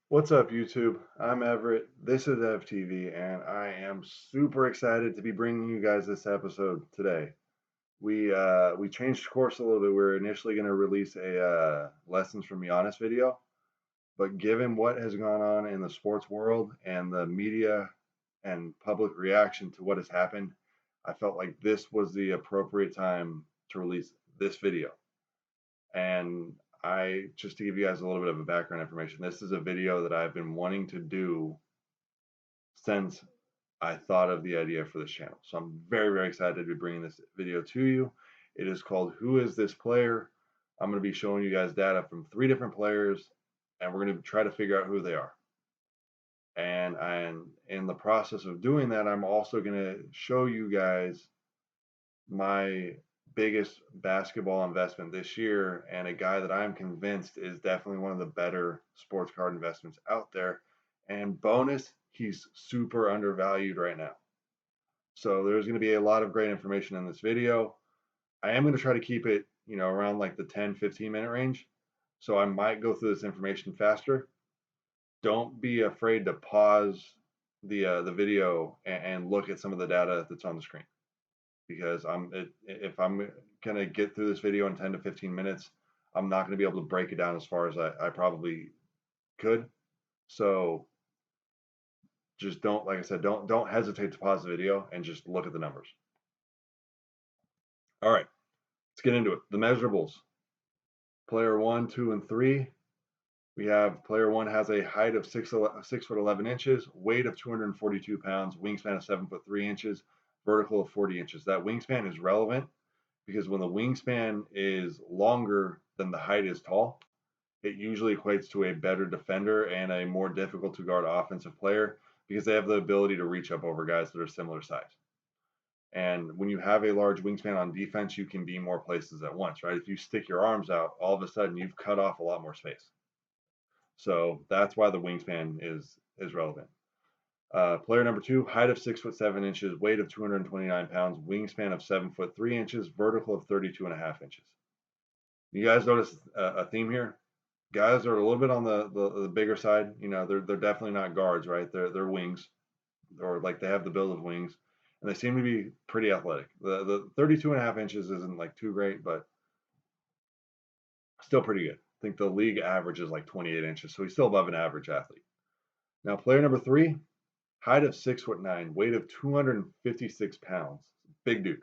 What's up, YouTube? I'm Everett. This is FTV, and I am super excited to be bringing you guys this episode today. We changed course a little bit. We are initially going to release a lessons from Giannis video, but given what has gone on in the sports world and the media and public reaction to what has happened, I felt like this was the appropriate time to release this video. And just to give you guys a little bit of a background information, this is a video that I've been wanting to do since I thought of the idea for this channel. So I'm very, very excited to be bringing this video to you. It is called Who is This Player? I'm going to be showing you guys data from 3 different players, and we're going to try to figure out who they are. And in the process of doing that, I'm also going to show you guys my biggest basketball investment this year, and a guy that I'm convinced is definitely one of the better sports card investments out there. And bonus, he's super undervalued right now. So there's going to be a lot of great information in this video. I am going to try to keep it, around like the 10-15 minute range. So I might go through this information faster. Don't be afraid to pause the video and look at some of the data that's on the screen, because if I'm going to get through this video in 10 to 15 minutes, I'm not going to be able to break it down as far as I probably could. So just don't, like I said, don't hesitate to pause the video and just look at the numbers. All right, let's get into it. The measurables. Player 1, 2, and 3. We have player 1 has a height of 6 foot 11 inches, weight of 242 pounds, wingspan of 7 foot 3 inches, vertical of 40 inches. That wingspan is relevant because when the wingspan is longer than the height is tall, it usually equates to a better defender and a more difficult to guard offensive player because they have the ability to reach up over guys that are similar size. And when you have a large wingspan on defense, you can be more places at once, right? If you stick your arms out, all of a sudden you've cut off a lot more space. So that's why the wingspan is relevant. Player number 2, height of 6 foot 7 inches, weight of 229 pounds, wingspan of 7 foot 3 inches, vertical of 32.5 inches. You guys notice a theme here? Guys are a little bit on the bigger side. They're definitely not guards, right? They're wings, or like they have the build of wings, and they seem to be pretty athletic. The 32.5 inches isn't like too great, but still pretty good. I think the league average is like 28 inches, so he's still above an average athlete. Now, player number 3, height of 6'9", weight of 256 pounds, big dude.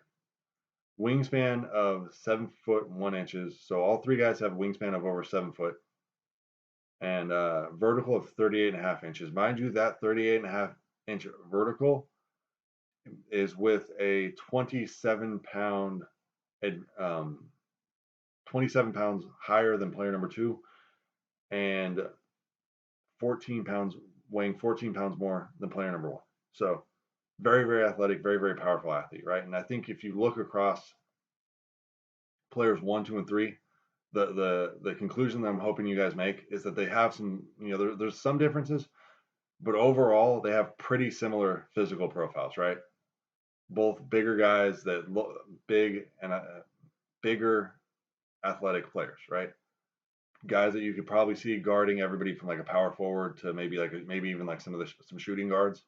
Wingspan of 7 foot 1 inches. So all 3 guys have a wingspan of over 7 foot, and vertical of 38.5 inches. Mind you, that 38.5 inch vertical is with a 27 pound, 27 pounds higher than player number 2, and 14 pounds, weighing 14 pounds more than player number 1. So very, very athletic, very, very powerful athlete, right? And I think if you look across players 1, 2, and 3, the conclusion that I'm hoping you guys make is that they have some, there's some differences, but overall they have pretty similar physical profiles, right? Both bigger guys that look big and bigger athletic players, right? Guys that you could probably see guarding everybody from like a power forward to maybe even like some shooting guards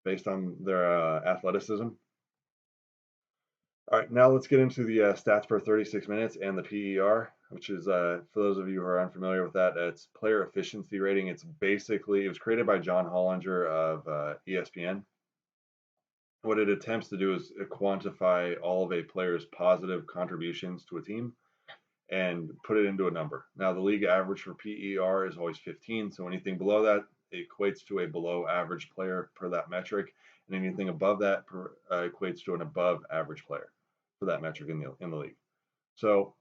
based on their athleticism. All right, now let's get into the stats per 36 minutes and the PER, which is, for those of you who are unfamiliar with that, it's player efficiency rating. It was created by John Hollinger of ESPN. What it attempts to do is quantify all of a player's positive contributions to a team and put it into a number. Now, the league average for PER is always 15, so anything below that equates to a below average player per that metric, and anything above that equates to an above average player for that metric in the league. So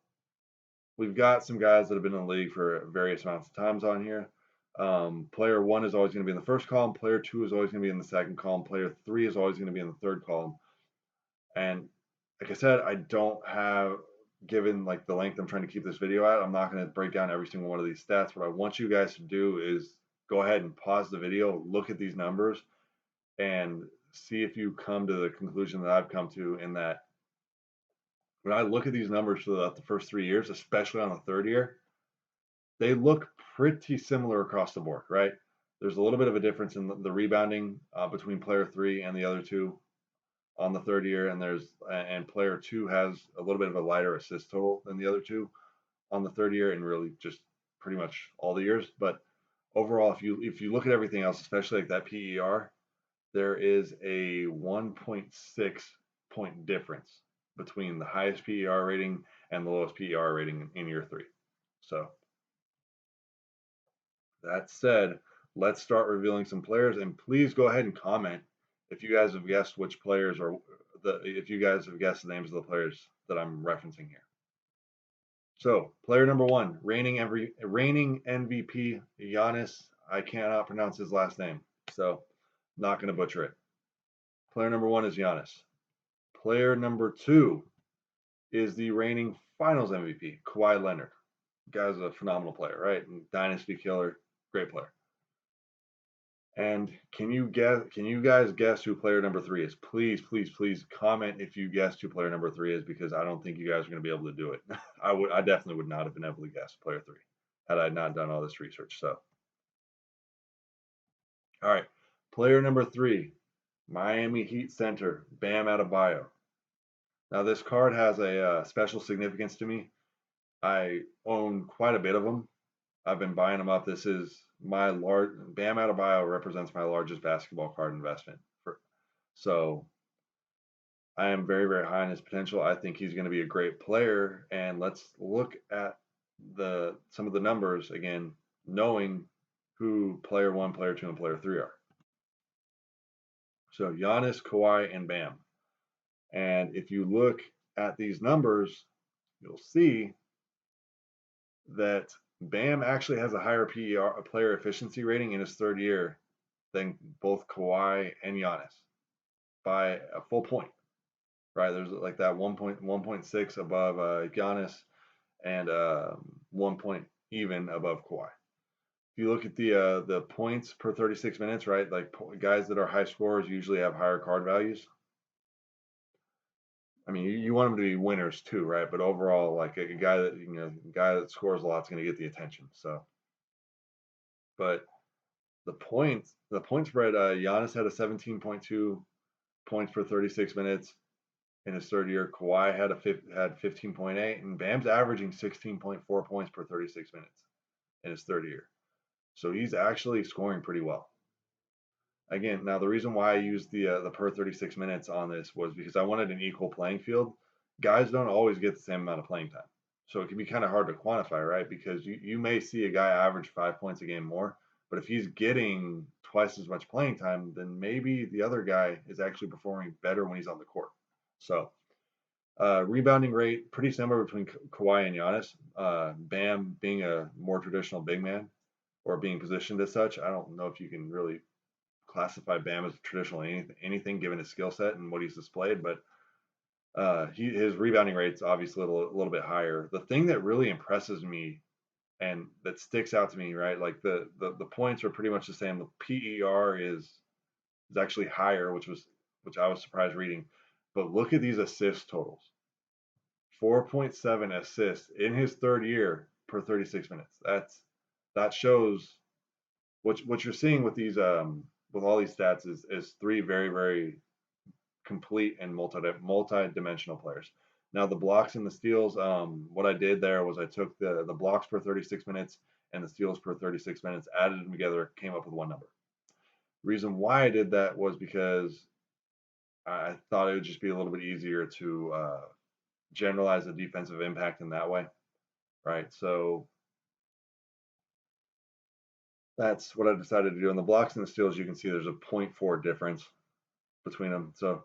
we've got some guys that have been in the league for various amounts of times on here. Player 1 is always going to be in the first column. Player 2 is always going to be in the second column. Player 3 is always going to be in the third column. And like I said, I don't have, given like the length I'm trying to keep this video at, I'm not going to break down every single one of these stats. What I want you guys to do is go ahead and pause the video, look at these numbers, and see if you come to the conclusion that I've come to, in that when I look at these numbers for the first 3 years, especially on the third year, they look pretty similar across the board, right? There's a little bit of a difference in the rebounding between player 3 and the other two on the third year, and player 2 has a little bit of a lighter assist total than the other two on the third year, and really just pretty much all the years. But overall, if you look at everything else, especially like that PER, there is a 1.6 point difference between the highest PER rating and the lowest PER rating in year 3. So that said, let's start revealing some players, and please go ahead and comment if you guys have guessed which players are if you guys have guessed the names of the players that I'm referencing here. So, player number 1, reigning MVP Giannis. I cannot pronounce his last name, so not going to butcher it. Player number 1 is Giannis. Player number 2 is the reigning Finals MVP, Kawhi Leonard. Guy's a phenomenal player, right? Dynasty killer, great player. And can you guys guess who player number 3 is? Please, please, please comment if you guessed who player number 3 is, because I don't think you guys are going to be able to do it. I definitely would not have been able to guess player 3 had I not done all this research. So, all right, player number 3, Miami Heat center, Bam Adebayo. Now this card has a special significance to me. I own quite a bit of them. I've been buying them up. This is Bam Adebayo represents my largest basketball card investment. So I am very, very high on his potential. I think he's going to be a great player. And let's look at some of the numbers again, knowing who player 1, player 2, and player 3 are. So Giannis, Kawhi, and Bam. And if you look at these numbers, you'll see that Bam actually has a higher PER, player efficiency rating in his third year than both Kawhi and Giannis by a full point, right? There's like that 1.6 above Giannis and 1 point even above Kawhi. If you look at the points per 36 minutes, right? Like guys that are high scorers usually have higher card values. I mean, you want them to be winners too, right? But overall, like a guy that scores a lot is going to get the attention. So, but the point spread, Giannis had a 17.2 points per 36 minutes in his third year. Kawhi had 15.8, and Bam's averaging 16.4 points per 36 minutes in his third year. So he's actually scoring pretty well. Again, now the reason why I used the per 36 minutes on this was because I wanted an equal playing field. Guys don't always get the same amount of playing time. So it can be kind of hard to quantify, right? Because you may see a guy average 5 points a game more, but if he's getting twice as much playing time, then maybe the other guy is actually performing better when he's on the court. So rebounding rate, pretty similar between Kawhi and Giannis. Bam being a more traditional big man or being positioned as such. I don't know if you can really classify Bam as traditional anything given his skill set and what he's displayed, but his rebounding rate's obviously a little bit higher. The thing that really impresses me and that sticks out to me, right? Like the points are pretty much the same. The PER is actually higher, which I was surprised reading. But look at these assist totals. 4.7 assists in his third year per 36 minutes. That shows what you're seeing with these with all these stats is 3 very, very complete and multi-dimensional players. Now the blocks and the steals, what I did there was I took the blocks per 36 minutes and the steals per 36 minutes, added them together, came up with one number. The reason why I did that was because I thought it would just be a little bit easier to generalize the defensive impact in that way, right? So that's what I decided to do. In the blocks and the steals, you can see there's a 0.4 difference between them. So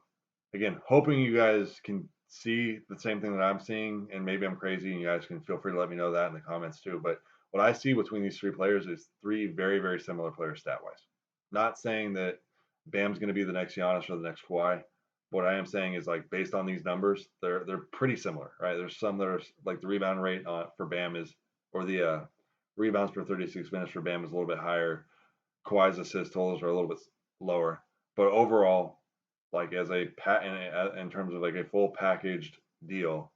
again, hoping you guys can see the same thing that I'm seeing, and maybe I'm crazy, and you guys can feel free to let me know that in the comments too. But what I see between these 3 players is 3 very, very similar players stat-wise. Not saying that Bam's going to be the next Giannis or the next Kawhi. What I am saying is, like, based on these numbers, they're pretty similar, right? There's some that are like the rebound rate for Bam is, or the rebounds per 36 minutes for Bam is a little bit higher. Kawhi's assist totals are a little bit lower, but overall, like as a in terms of like a full packaged deal,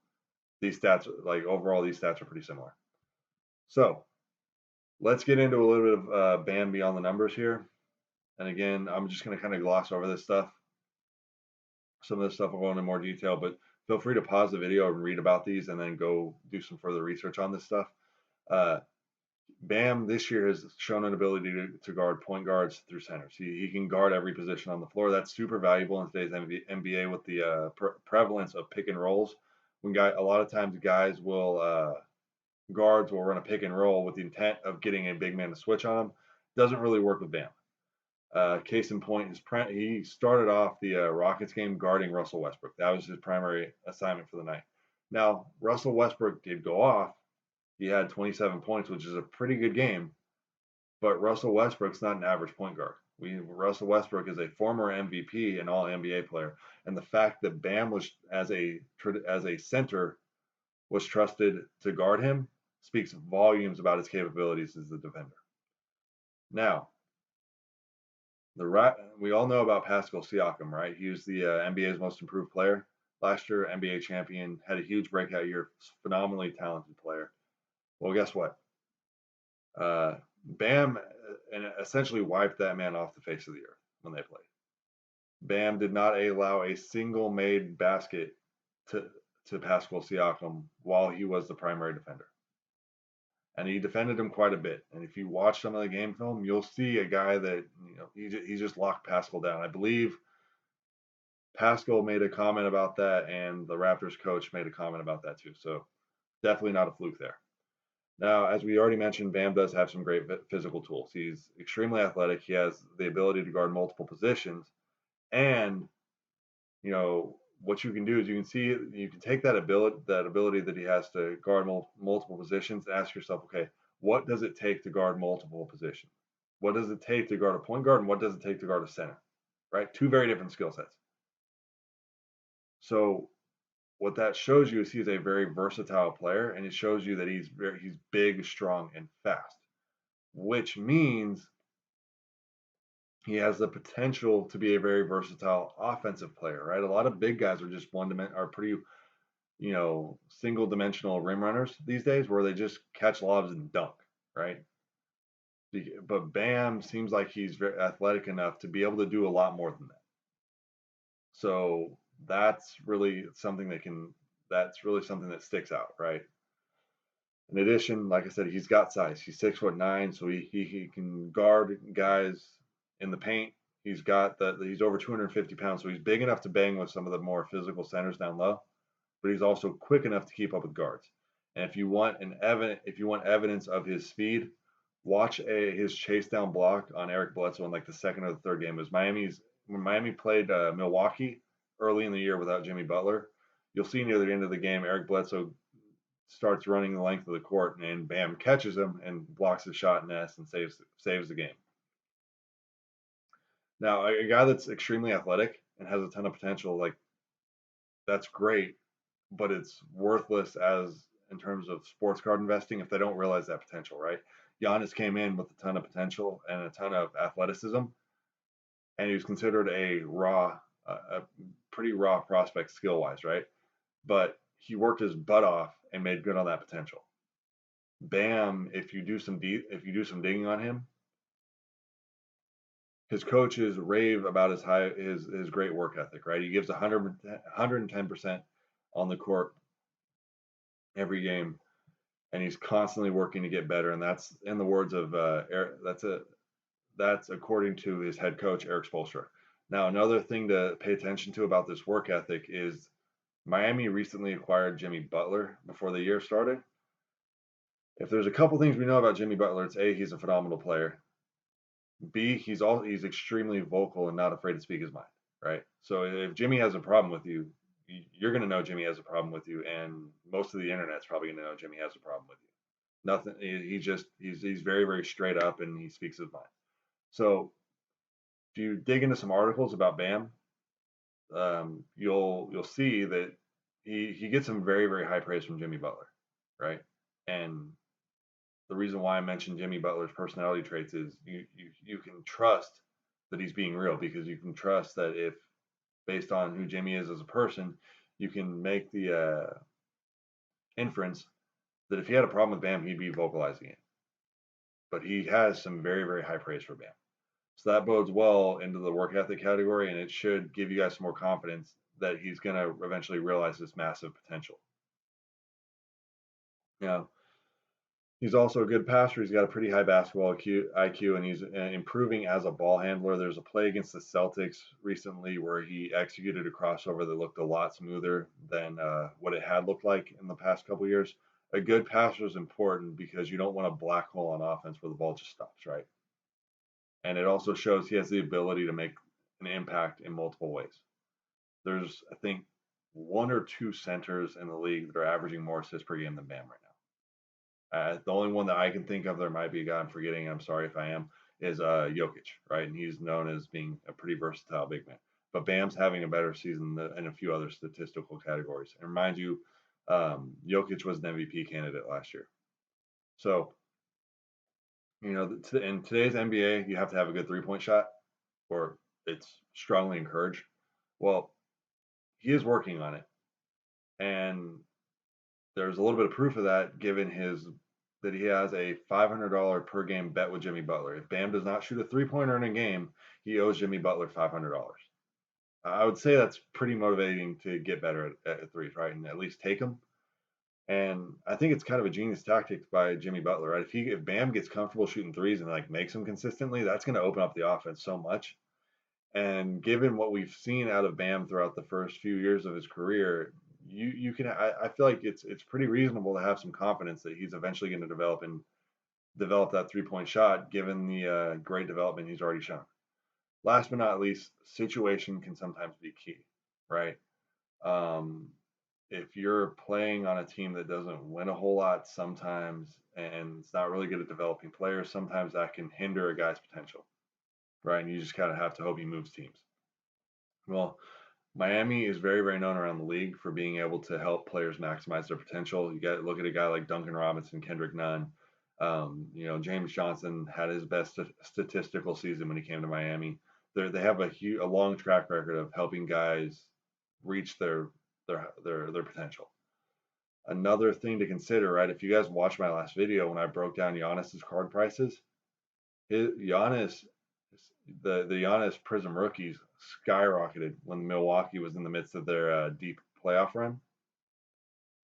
these stats, like overall, these stats are pretty similar. So Let's get into a little bit of Bam beyond the numbers here. And again, I'm just going to kind of gloss over this stuff. Some of this stuff will go into more detail, but feel free to pause the video and read about these and then go do some further research on this stuff. Uh, Bam this year has shown an ability to guard point guards through centers. He can guard every position on the floor. That's super valuable in today's NBA with the prevalence of pick and rolls. A lot of times guys will guards will run a pick and roll with the intent of getting a big man to switch on them. Doesn't really work with Bam. Case in point, he started off the Rockets game guarding Russell Westbrook. That was his primary assignment for the night. Now, Russell Westbrook did go off. He had 27 points, which is a pretty good game. But Russell Westbrook's not an average point guard. Russell Westbrook is a former MVP and All NBA player, and the fact that Bam was as a center was trusted to guard him speaks volumes about his capabilities as a defender. Now, we all know about Pascal Siakam, right? He was the NBA's most improved player last year, NBA champion, had a huge breakout year, phenomenally talented player. Well, guess what? Bam and essentially wiped that man off the face of the earth when they played. Bam did not allow a single made basket to Pascal Siakam while he was the primary defender. And he defended him quite a bit. And if you watch some of the game film, you'll see a guy that he just locked Pascal down. I believe Pascal made a comment about that, and the Raptors coach made a comment about that too. So definitely not a fluke there. Now, as we already mentioned, Bam does have some great physical tools. He's extremely athletic. He has the ability to guard multiple positions, and what you can do is you can take that ability that he has to guard multiple positions, and ask yourself, okay, what does it take to guard multiple positions? What does it take to guard a point guard, and what does it take to guard a center? Right, two very different skill sets. So what that shows you is he's a very versatile player, and it shows you that he's big, strong, and fast, which means he has the potential to be a very versatile offensive player, right? A lot of big guys are just are pretty, single dimensional rim runners these days where they just catch lobs and dunk, right? But Bam seems like he's very athletic enough to be able to do a lot more than that. So that's really something that sticks out, right? In addition, like I said, he's got size. He's 6'9", so he can guard guys in the paint. He's over 250 pounds, so he's big enough to bang with some of the more physical centers down low, but he's also quick enough to keep up with guards. And if you want evidence of his speed, watch his chase down block on Eric Bledsoe in like the second or the third game. It was when Miami played Milwaukee early in the year without Jimmy Butler. You'll see near the end of the game, Eric Bledsoe starts running the length of the court, and Bam catches him and blocks the shot in and saves the game. Now, a guy that's extremely athletic and has a ton of potential, like, that's great, but it's worthless in terms of sports card investing if they don't realize that potential, right? Giannis came in with a ton of potential and a ton of athleticism, and he was considered a pretty raw prospect skill wise, right? But he worked his butt off and made good on that potential. Bam, if you do some digging on him, his coaches rave about his great work ethic, right? He gives 110% on the court every game, and he's constantly working to get better. And that's in the words of that's according to his head coach Erik Spoelstra. Now, another thing to pay attention to about this work ethic is Miami recently acquired Jimmy Butler before the year started. If there's a couple things we know about Jimmy Butler, it's A, he's a phenomenal player. B, he's extremely vocal and not afraid to speak his mind, right? So if Jimmy has a problem with you, you're going to know Jimmy has a problem with you, and most of the internet's probably going to know Jimmy has a problem with you. Nothing. He's very, very straight up, and he speaks his mind. So if you dig into some articles about Bam, you'll see that he gets some very, very high praise from Jimmy Butler, right? And the reason why I mentioned Jimmy Butler's personality traits is you can trust that he's being real, because you can trust that if based on who Jimmy is as a person, you can make the inference that if he had a problem with Bam, he'd be vocalizing it. but he has some very, very high praise for Bam. So that bodes well into the work ethic category, and it should give you guys some more confidence that he's going to eventually realize this massive potential. Now, he's also a good passer. He's got a pretty high basketball IQ, and he's improving as a ball handler. There's a play against the Celtics recently where he executed a crossover that looked a lot smoother than what it had looked like in the past couple years. A good passer is important because you don't want a black hole on offense where the ball just stops, right? And it also shows he has the ability to make an impact in multiple ways. There's, I think, one or two centers in the league that are averaging more assists per game than Bam right now. The only one that I can think of, there might be a guy I'm forgetting. I'm sorry if I am, is Jokic, right? And he's known as being a pretty versatile big man. But Bam's having a better season in a few other statistical categories. And remind you, Jokic was an MVP candidate last year. So, you know, in today's NBA, you have to have a good 3-point shot, or it's strongly encouraged. Well, he is working on it, and there's a little bit of proof of that given that he has a $500 per game bet with Jimmy Butler. If Bam does not shoot a 3-pointer in a game, he owes Jimmy Butler $500. I would say that's pretty motivating to get better at threes, right, and at least take them. And I think it's kind of a genius tactic by Jimmy Butler, right? If Bam gets comfortable shooting threes and like makes them consistently, that's going to open up the offense so much. And given what we've seen out of Bam throughout the first few years of his career, you can I feel like it's pretty reasonable to have some confidence that he's eventually going to develop that 3-point shot, given the great development he's already shown. Last but not least, situation can sometimes be key, right? Um, if you're playing on a team that doesn't win a whole lot sometimes and it's not really good at developing players, sometimes that can hinder a guy's potential, right? And you just kind of have to hope he moves teams. Well, Miami is very, very known around the league for being able to help players maximize their potential. You got to look at a guy like Duncan Robinson, Kendrick Nunn. You know, James Johnson had his best statistical season when he came to Miami. They have a long track record of helping guys reach their potential. Another thing to consider, right? If you guys watched my last video when I broke down Giannis's card prices, Giannis, the Giannis Prism rookies skyrocketed when Milwaukee was in the midst of their deep playoff run,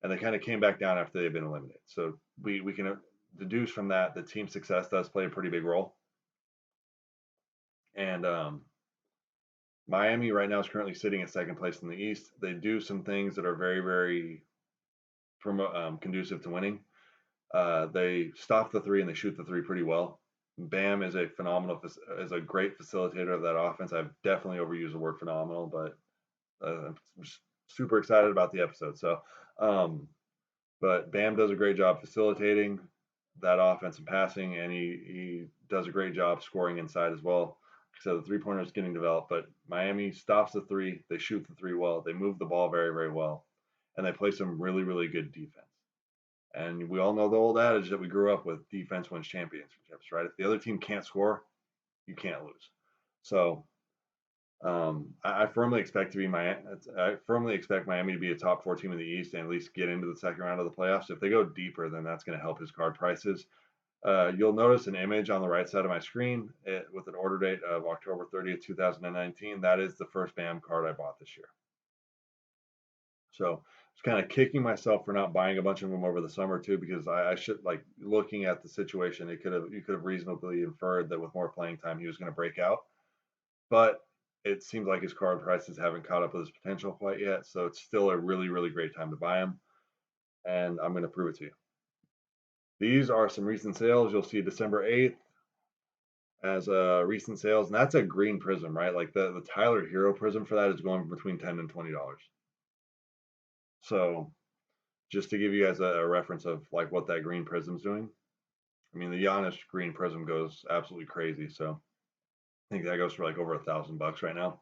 and they kind of came back down after they've been eliminated. So we can deduce from that that team success does play a pretty big role. And Miami right now is currently sitting at second place in the East. They do some things that are very, very conducive to winning. They stop the three and they shoot the three pretty well. Bam is is a great facilitator of that offense. I've definitely overused the word phenomenal, but I'm super excited about the episode. So, but Bam does a great job facilitating that offense and passing, and he does a great job scoring inside as well. So the 3-pointer is getting developed, but Miami stops the three. They shoot the three well. They move the ball very, very well, and they play some really, really good defense. And we all know the old adage that we grew up with: defense wins championships, right? If the other team can't score, you can't lose. So I firmly expect Miami to be a top 4 team in the East and at least get into the second round of the playoffs. If they go deeper, then that's going to help his card prices. You'll notice an image on the right side of my screen with an order date of October 30th, 2019. That is the first BAM card I bought this year. So I was kind of kicking myself for not buying a bunch of them over the summer too, because I should, like, looking at the situation, you could have reasonably inferred that with more playing time he was going to break out, but it seems like his card prices haven't caught up with his potential quite yet. So it's still a really, really great time to buy him, and I'm going to prove it to you. These are some recent sales. You'll see December 8th as recent sales, and that's a green prism, right? Like the Tyler Hero prism for that is going between $10 and $20. So just to give you guys a reference of like what that green prism's doing. I mean, the Giannis green prism goes absolutely crazy. So I think that goes for like over $1,000 right now.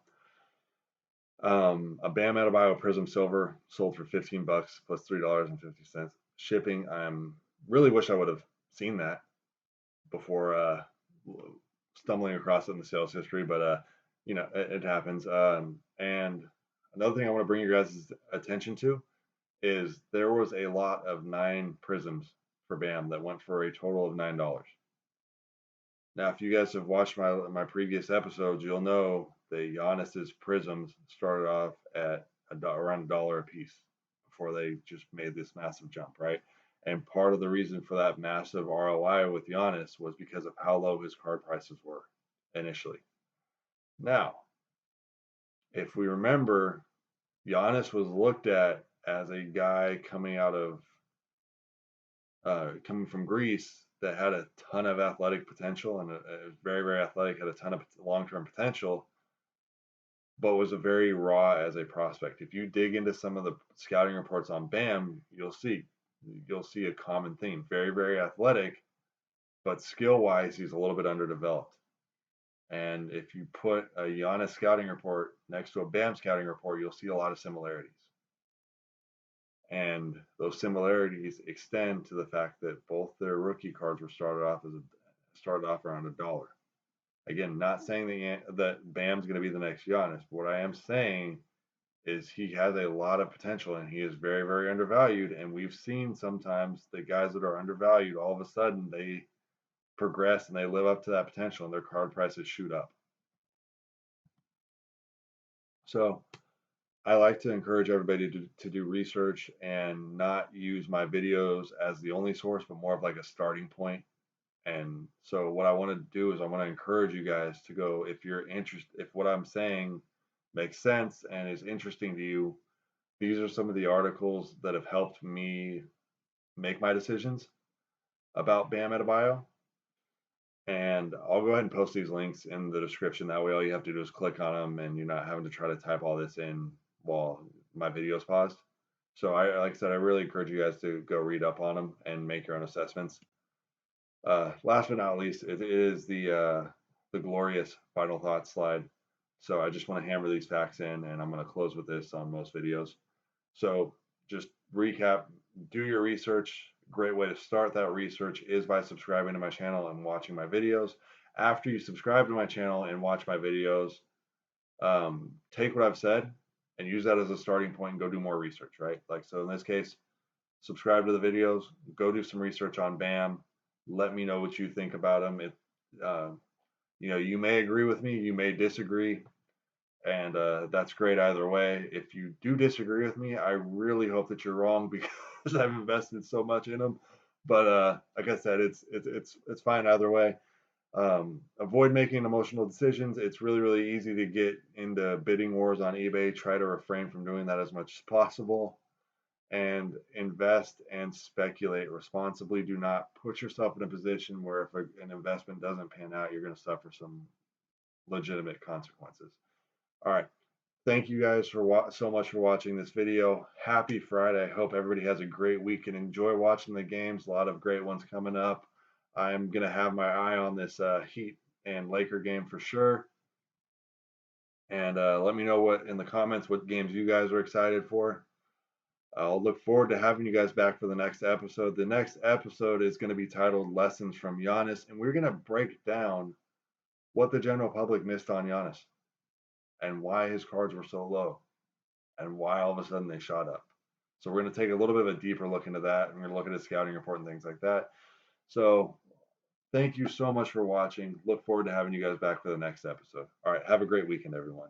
A Bam Adebayo Prism Silver sold for $15 plus $3.50 shipping. Really wish I would have seen that before stumbling across it in the sales history, but you know, it happens. And another thing I want to bring you guys' attention to is there was a lot of 9 prisms for Bam that went for a total of $9. Now, if you guys have watched my previous episodes, you'll know that Giannis's prisms started off at around $1 a piece before they just made this massive jump, right? And part of the reason for that massive ROI with Giannis was because of how low his card prices were initially. Now, if we remember, Giannis was looked at as a guy coming from Greece that had a ton of athletic potential and was very, very athletic, had a ton of long-term potential, but was a very raw as a prospect. If you dig into some of the scouting reports on Bam, you'll see a common theme. Very, very athletic, but skill-wise, he's a little bit underdeveloped. And if you put a Giannis scouting report next to a Bam scouting report, you'll see a lot of similarities. And those similarities extend to the fact that both their rookie cards were started off around $1. Again, not saying that Bam's going to be the next Giannis. But what I am saying is he has a lot of potential and he is very, very undervalued. And we've seen sometimes the guys that are undervalued, all of a sudden they progress and they live up to that potential and their card prices shoot up. So I like to encourage everybody to do research and not use my videos as the only source, but more of like a starting point. And so what I want to do is I want to encourage you guys to go, if you're interested, if what I'm saying makes sense and is interesting to you, these are some of the articles that have helped me make my decisions about Bam Adebayo. And I'll go ahead and post these links in the description. That way all you have to do is click on them and you're not having to try to type all this in while my video's paused. So like I said, I really encourage you guys to go read up on them and make your own assessments. Last but not least, it is the glorious final thoughts slide. So I just want to hammer these facts in, and I'm going to close with this on most videos. So just recap, do your research. Great way to start that research is by subscribing to my channel and watching my videos. After you subscribe to my channel and watch my videos, take what I've said and use that as a starting point and go do more research, right? Like, so in this case, subscribe to the videos, go do some research on Bam. Let me know what you think about them. You may agree with me, you may disagree, and that's great either way. If you do disagree with me, I really hope that you're wrong because I've invested so much in them. But like I said, it's fine either way. Avoid making emotional decisions. It's really, really easy to get into bidding wars on eBay. Try to refrain from doing that as much as possible and invest and speculate responsibly. Do not put yourself in a position where if an investment doesn't pan out, you're going to suffer some legitimate consequences. All right. Thank you guys for so much for watching this video. Happy Friday. I hope everybody has a great week and enjoy watching the games. A lot of great ones coming up. I'm going to have my eye on this Heat and Laker game for sure. And let me know in the comments what games you guys are excited for. I'll look forward to having you guys back for the next episode. The next episode is going to be titled Lessons from Giannis, and we're going to break down what the general public missed on Giannis and why his cards were so low and why all of a sudden they shot up. So we're going to take a little bit of a deeper look into that. We're going to look at his scouting report and things like that. So thank you so much for watching. Look forward to having you guys back for the next episode. All right. Have a great weekend, everyone.